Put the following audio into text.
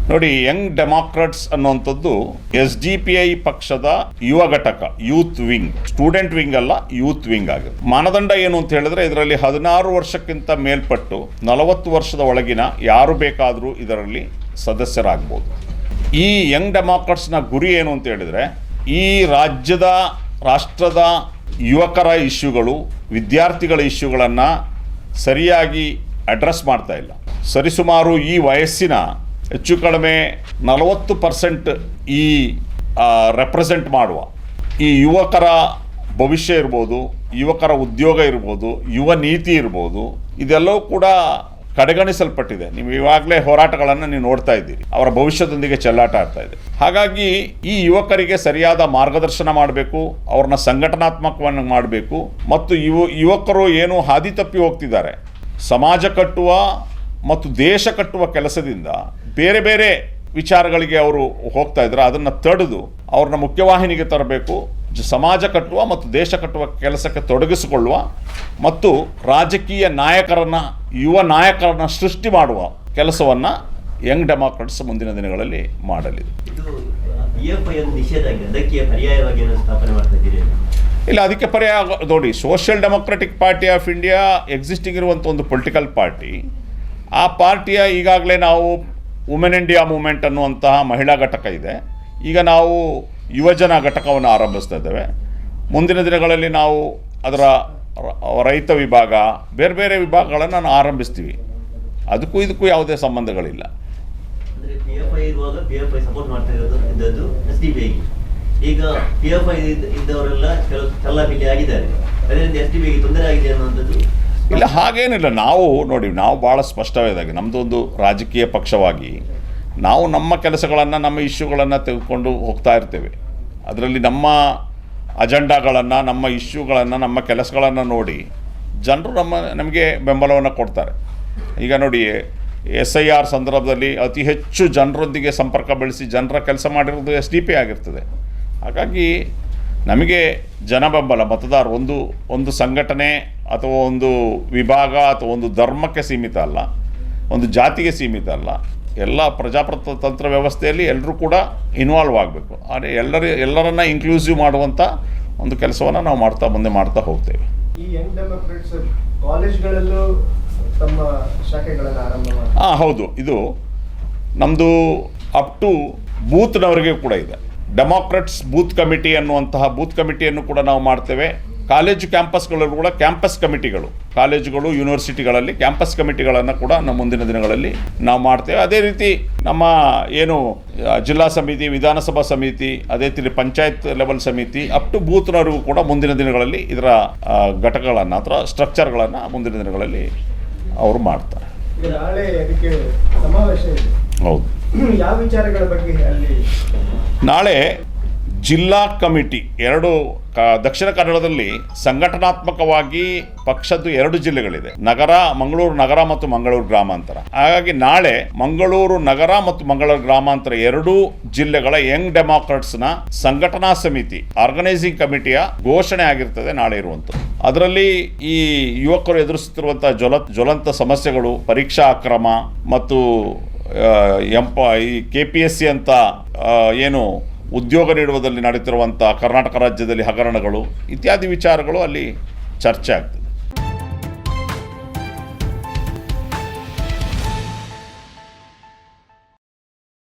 ನೋಡಿ, ಯಂಗ್ ಡೆಮಾಕ್ರಾಟ್ಸ್ ಅನ್ನುವಂಥದ್ದು SDPI ಪಕ್ಷದ ಯುವ ಘಟಕ, ಯೂತ್ ವಿಂಗ್, ಸ್ಟೂಡೆಂಟ್ ವಿಂಗ್ ಅಲ್ಲ, ಯೂತ್ ವಿಂಗ್ ಆಗಿದೆ. ಮಾನದಂಡ ಏನು ಅಂತ ಹೇಳಿದ್ರೆ, ಇದರಲ್ಲಿ 16 ವರ್ಷಕ್ಕಿಂತ ಮೇಲ್ಪಟ್ಟು 40 ವರ್ಷದ ಒಳಗಿನ ಯಾರು ಬೇಕಾದರೂ ಇದರಲ್ಲಿ ಸದಸ್ಯರಾಗ್ಬೋದು. ಈ ಯಂಗ್ ಡೆಮಾಕ್ರಾಟ್ಸ್ನ ಗುರಿ ಏನು ಅಂತ ಹೇಳಿದ್ರೆ, ಈ ರಾಷ್ಟ್ರದ ಯುವಕರ ಇಶ್ಯೂಗಳು, ವಿದ್ಯಾರ್ಥಿಗಳ ಇಶ್ಯೂಗಳನ್ನು ಸರಿಯಾಗಿ ಅಡ್ರೆಸ್ ಮಾಡ್ತಾ ಇಲ್ಲ. ಸರಿಸುಮಾರು ಈ ವಯಸ್ಸಿನ ಹೆಚ್ಚು ಕಡಿಮೆ 40% ಈ ರೆಪ್ರೆಸೆಂಟ್ ಮಾಡುವ ಈ ಯುವಕರ ಭವಿಷ್ಯ ಇರ್ಬೋದು, ಯುವಕರ ಉದ್ಯೋಗ ಇರ್ಬೋದು, ಯುವ ನೀತಿ ಇರ್ಬೋದು, ಇದೆಲ್ಲವೂ ಕೂಡ ಕಡೆಗಣಿಸಲ್ಪಟ್ಟಿದೆ. ನೀವು ಇವಾಗಲೇ ಹೋರಾಟಗಳನ್ನು ನೀವು ನೋಡ್ತಾ ಇದ್ದೀರಿ, ಅವರ ಭವಿಷ್ಯದೊಂದಿಗೆ ಚೆಲ್ಲಾಟ ಆಡ್ತಾ ಇದೆ. ಹಾಗಾಗಿ ಈ ಯುವಕರಿಗೆ ಸರಿಯಾದ ಮಾರ್ಗದರ್ಶನ ಮಾಡಬೇಕು, ಅವ್ರನ್ನ ಸಂಘಟನಾತ್ಮಕವನ್ನು ಮಾಡಬೇಕು. ಮತ್ತು ಯುವಕರು ಏನು ಹಾದಿ ತಪ್ಪಿ ಹೋಗ್ತಿದ್ದಾರೆ, ಸಮಾಜ ಕಟ್ಟುವ ಮತ್ತು ದೇಶ ಕಟ್ಟುವ ಕೆಲಸದಿಂದ ಬೇರೆ ಬೇರೆ ವಿಚಾರಗಳಿಗೆ ಅವರು ಹೋಗ್ತಾ ಇದ್ದಾರೆ. ಅದನ್ನು ತಡೆದು ಅವ್ರನ್ನ ಮುಖ್ಯವಾಹಿನಿಗೆ ತರಬೇಕು. ಸಮಾಜ ಕಟ್ಟುವ ಮತ್ತು ದೇಶ ಕಟ್ಟುವ ಕೆಲಸಕ್ಕೆ ತೊಡಗಿಸಿಕೊಳ್ಳುವ ಮತ್ತು ರಾಜಕೀಯ ಯುವ ನಾಯಕರನ್ನು ಸೃಷ್ಟಿ ಮಾಡುವ ಕೆಲಸವನ್ನು ಯಂಗ್ ಡೆಮಾಕ್ರಾಟ್ಸ್ ಮುಂದಿನ ದಿನಗಳಲ್ಲಿ ಮಾಡಲಿದೆ. ಇಲ್ಲ, ಅದಕ್ಕೆ ಪರ್ಯಾಯ ನೋಡಿ, social democratic party of India existing ಇರುವಂಥ ಒಂದು ಪೊಲಿಟಿಕಲ್ ಪಾರ್ಟಿ. ಆ ಪಾರ್ಟಿಯ ಈಗಾಗಲೇ ನಾವು ವುಮೆನ್ ಇಂಡಿಯಾ ಮೂವ್ಮೆಂಟ್ ಅನ್ನುವಂತಹ ಮಹಿಳಾ ಘಟಕ ಇದೆ. ಈಗ ನಾವು ಯುವಜನ ಘಟಕವನ್ನು ಆರಂಭಿಸ್ತಾ ಇದ್ದೇವೆ. ಮುಂದಿನ ದಿನಗಳಲ್ಲಿ ನಾವು ಅದರ ರೈತ ವಿಭಾಗ, ಬೇರೆ ಬೇರೆ ವಿಭಾಗಗಳನ್ನು ನಾವು ಆರಂಭಿಸ್ತೀವಿ. ಅದಕ್ಕೂ ಇದಕ್ಕೂ ಯಾವುದೇ ಸಂಬಂಧಗಳಿಲ್ಲ. ಈಗ PFI ಇದ್ದವರೆಲ್ಲ ಚಲ್ಲಾಪಿಲ್ಲಿ ಆಗಿದ್ದಾರೆ. ಅದರಿಂದ SDPI ತೊಂದರೆ ಆಗಿದೆ ಅನ್ನುವಂಥದ್ದು ಇಲ್ಲ, ಹಾಗೇನಿಲ್ಲ. ನಾವು ಭಾಳ ಸ್ಪಷ್ಟವಾದಾಗಿ ನಮ್ಮದೊಂದು ರಾಜಕೀಯ ಪಕ್ಷವಾಗಿ ನಾವು ನಮ್ಮ ಕೆಲಸಗಳನ್ನು, ನಮ್ಮ ಇಶ್ಯೂಗಳನ್ನು ತೆಗೆದುಕೊಂಡು ಹೋಗ್ತಾ ಇರ್ತೇವೆ. ಅದರಲ್ಲಿ ನಮ್ಮ ಅಜೆಂಡಾಗಳನ್ನು, ನಮ್ಮ ಇಶ್ಯೂಗಳನ್ನು, ನಮ್ಮ ಕೆಲಸಗಳನ್ನು ನೋಡಿ ಜನರು ನಮಗೆ ಬೆಂಬಲವನ್ನು ಕೊಡ್ತಾರೆ. ಈಗ ನೋಡಿ, SIR ಸಂದರ್ಭದಲ್ಲಿ ಅತಿ ಹೆಚ್ಚು ಜನರೊಂದಿಗೆ ಸಂಪರ್ಕ ಬೆಳೆಸಿ ಜನರ ಕೆಲಸ ಮಾಡಿರೋದು SDPI ಆಗಿರ್ತದೆ. ಹಾಗಾಗಿ ನಮಗೆ ಜನ ಬೆಂಬಲ, ಮತದಾರ ಒಂದು ಸಂಘಟನೆ ಅಥವಾ ಒಂದು ವಿಭಾಗ ಅಥವಾ ಒಂದು ಧರ್ಮಕ್ಕೆ ಸೀಮಿತ ಅಲ್ಲ, ಒಂದು ಜಾತಿಗೆ ಸೀಮಿತ ಅಲ್ಲ. ಎಲ್ಲ ಪ್ರಜಾಪ್ರಭುತ್ವ ವ್ಯವಸ್ಥೆಯಲ್ಲಿ ಎಲ್ಲರೂ ಕೂಡ ಇನ್ವಾಲ್ವ್ ಆಗಬೇಕು. ಆದರೆ ಎಲ್ಲರನ್ನ ಇನ್ಕ್ಲೂಸಿವ್ ಮಾಡುವಂಥ ಒಂದು ಕೆಲಸವನ್ನು ನಾವು ಮುಂದೆ ಮಾಡ್ತಾ ಹೋಗ್ತೇವೆ. ಈ ಯಂಗ್ ಡೆಮಾಕ್ರಾಟ್ಸ್ ಕಾಲೇಜ್ಗಳಲ್ಲೂ ತಮ್ಮ ಶಾಖೆಗಳನ್ನು ಆರಂಭ ಮಾಡಿ ಹೌದು, ಇದು ನಮ್ಮದು ಅಪ್ ಟು ಬೂತ್ನವರೆಗೆ ಕೂಡ ಇದೆ. ಡೆಮಾಕ್ರಾಟ್ಸ್ ಬೂತ್ ಕಮಿಟಿ ಅನ್ನುವಂತಹ ಬೂತ್ ಕಮಿಟಿಯನ್ನು ಕೂಡ ನಾವು ಮಾಡ್ತೇವೆ. ಕಾಲೇಜು ಕ್ಯಾಂಪಸ್ಗಳಲ್ಲೂ ಕೂಡ ಕ್ಯಾಂಪಸ್ ಕಮಿಟಿಗಳು, ಕಾಲೇಜುಗಳು, ಯೂನಿವರ್ಸಿಟಿಗಳಲ್ಲಿ ಕ್ಯಾಂಪಸ್ ಕಮಿಟಿಗಳನ್ನು ಕೂಡ ನಮ್ಮ ಮುಂದಿನ ದಿನಗಳಲ್ಲಿ ನಾವು ಮಾಡ್ತೇವೆ. ಅದೇ ರೀತಿ ನಮ್ಮ ಏನು ಜಿಲ್ಲಾ ಸಮಿತಿ, ವಿಧಾನಸಭಾ ಸಮಿತಿ, ಅದೇ ರೀತಿ ಪಂಚಾಯತ್ ಲೆವೆಲ್ ಸಮಿತಿ, ಅಪ್ ಟು ಬೂತ್ನವರೆಗೂ ಕೂಡ ಮುಂದಿನ ದಿನಗಳಲ್ಲಿ ಇದರ ಘಟಕಗಳನ್ನು ಅಥವಾ ಸ್ಟ್ರಕ್ಚರ್ಗಳನ್ನು ಮುಂದಿನ ದಿನಗಳಲ್ಲಿ ಅವರು ಮಾಡ್ತಾರೆ. ನಾಳೆ ಅದಕ್ಕೆ ಸಮಾವೇಶ ಇದೆ. ಹೌದು. ಯಾವ ವಿಚಾರಗಳ ಬಗ್ಗೆ ಅಲ್ಲಿ? ನಾಳೆ ಜಿಲ್ಲಾ ಕಮಿಟಿ ದಕ್ಷಿಣ ಕನ್ನಡದಲ್ಲಿ ಸಂಘಟನಾತ್ಮಕವಾಗಿ ಪಕ್ಷದ್ದು 2 ಜಿಲ್ಲೆಗಳಿದೆ, ಮಂಗಳೂರು ನಗರ ಮತ್ತು ಮಂಗಳೂರು ಗ್ರಾಮಾಂತರ. ಹಾಗಾಗಿ ನಾಳೆ ಮಂಗಳೂರು ನಗರ ಮತ್ತು ಮಂಗಳೂರು ಗ್ರಾಮಾಂತರ 2 ಜಿಲ್ಲೆಗಳ ಯಂಗ್ ಡೆಮಾಕ್ರಾಟ್ಸ್ನ ಸಂಘಟನಾ ಸಮಿತಿ, ಆರ್ಗನೈಸಿಂಗ್ ಕಮಿಟಿಯ ಘೋಷಣೆ ಆಗಿರ್ತದೆ ನಾಳೆ ಇರುವಂಥದ್ದು. ಅದರಲ್ಲಿ ಈ ಯುವಕರು ಎದುರಿಸುತ್ತಿರುವಂತಹ ಜ್ವಲಂತ ಸಮಸ್ಯೆಗಳು, ಪರೀಕ್ಷಾ ಅಕ್ರಮ ಮತ್ತು ಈ KPSC ಅಂತ ಏನು ಉದ್ಯೋಗ ನೀಡುವುದರಲ್ಲಿ ನಡೆಯುತ್ತಿರುವಂಥ ಕರ್ನಾಟಕ ರಾಜ್ಯದಲ್ಲಿ ಹಗರಣಗಳು ಇತ್ಯಾದಿ ವಿಚಾರಗಳು ಅಲ್ಲಿ ಚರ್ಚೆ ಆಗ್ತದೆ.